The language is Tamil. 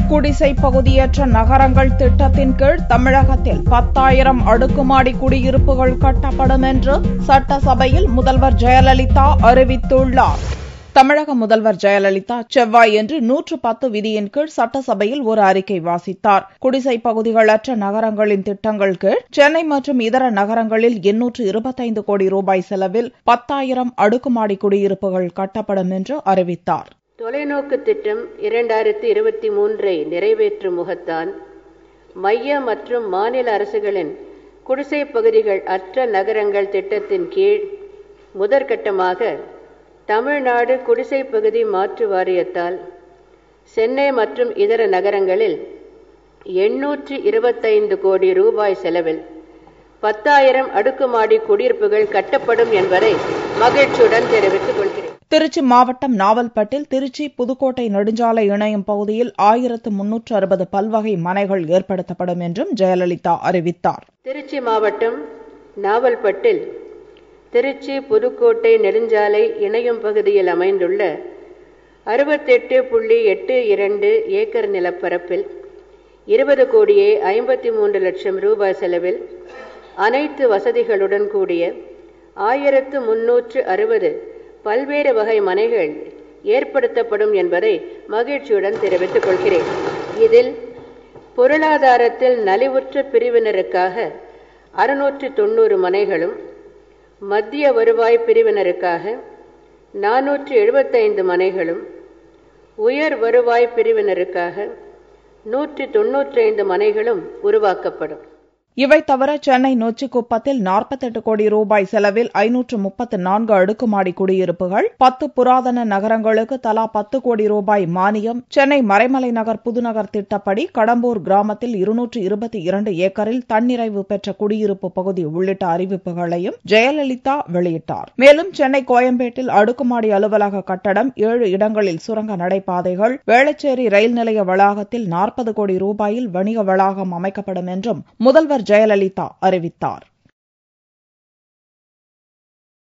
குடிசை பகுதியற்ற நகரங்கள் திட்டத்தின் கீழ் தமிழகத்தில் 10,000 அடுக்குமாடி குடியிருப்புகள் கட்டப்படும் என்று சட்டசபையில் முதல்வர் ஜெயலலிதா அறிவித்துள்ளார். தமிழக முதல்வர் ஜெயலலிதா செவ்வாயன்று 110 விதியின் கீழ் சட்டசபையில் ஒரு அறிக்கை வாசித்தார். குடிசை பகுதிகளற்ற நகரங்களின் திட்டங்கள் கீழ் சென்னை மற்றும் இதர நகரங்களில் 825 கோடி ரூபாய் செலவில் 10,000 அடுக்குமாடி குடியிருப்புகள் கட்டப்படும் என்று அறிவித்தார். தொலைநோக்கு திட்டம் 2023 நிறைவேற்றும் முகத்தான் மைய மற்றும் மாநில அரசுகளின் குடிசை பகுதிகள் அற்ற நகரங்கள் திட்டத்தின் கீழ் முதற்கட்டமாக தமிழ்நாடு குடிசை பகுதி மாற்று வாரியத்தால் சென்னை மற்றும் இதர நகரங்களில் 825 கோடி ரூபாய் செலவில் 10,000 அடுக்குமாடி குடியிருப்புகள் கட்டப்படும் என்பதை மகிழ்ச்சியுடன் தெரிவித்துக் கொள்கிறேன். திருச்சி மாவட்டம் நாவல்பட்டில் திருச்சி புதுக்கோட்டை நெடுஞ்சாலை இணையும் பகுதியில் 1360 பல்வகை மனைகள் ஏற்படுத்தப்படும் என்றும் ஜெயலலிதா அறிவித்தார். திருச்சி மாவட்டம் நாவல்பட்டில் திருச்சி புதுக்கோட்டை நெடுஞ்சாலை இணையும் பகுதியில் அமைந்துள்ள 68.82 ஏக்கர் நிலப்பரப்பில் 20 கோடியே 53 லட்சம் ரூபாய் செலவில் அனைத்து வசதிகளுடன் கூடிய 1360 பல்வேறு வகை மனைகள் ஏற்படுத்தப்படும் என்பதை மகிழ்ச்சியுடன் தெரிவித்துக் கொள்கிறேன். இதில் பொருளாதாரத்தில் நலிவுற்ற பிரிவினருக்காக 690 மனைகளும், மத்திய வருவாய் பிரிவினருக்காக 475 மனைகளும், உயர் வருவாய் பிரிவினருக்காக 195 மனைகளும் உருவாக்கப்படும். இவை தவிர சென்னை நொச்சிக்குப்பத்தில் 48 கோடி ரூபாய் செலவில் 534 அடுக்குமாடி குடியிருப்புகள், 10 புராதன நகரங்களுக்கு தலா 10 கோடி ரூபாய் மானியம், சென்னை மறைமலை நகர் புதுநகர் திட்டப்படி கடம்பூர் கிராமத்தில் 222 ஏக்கரில் தன்னிறைவு பெற்ற குடியிருப்பு பகுதி உள்ளிட்ட அறிவிப்புகளையும் ஜெயலலிதா வெளியிட்டார். மேலும் சென்னை கோயம்பேட்டில் அடுக்குமாடி அலுவலக கட்டடம், 7 இடங்களில் சுரங்க நடைபாதைகள், வேளச்சேரி ரயில் நிலைய வளாகத்தில் 40 கோடி ரூபாயில் வணிக வளாகம் அமைக்கப்படும் என்றும் முதல்வர் ஜெயலலிதா அறிவித்தார்.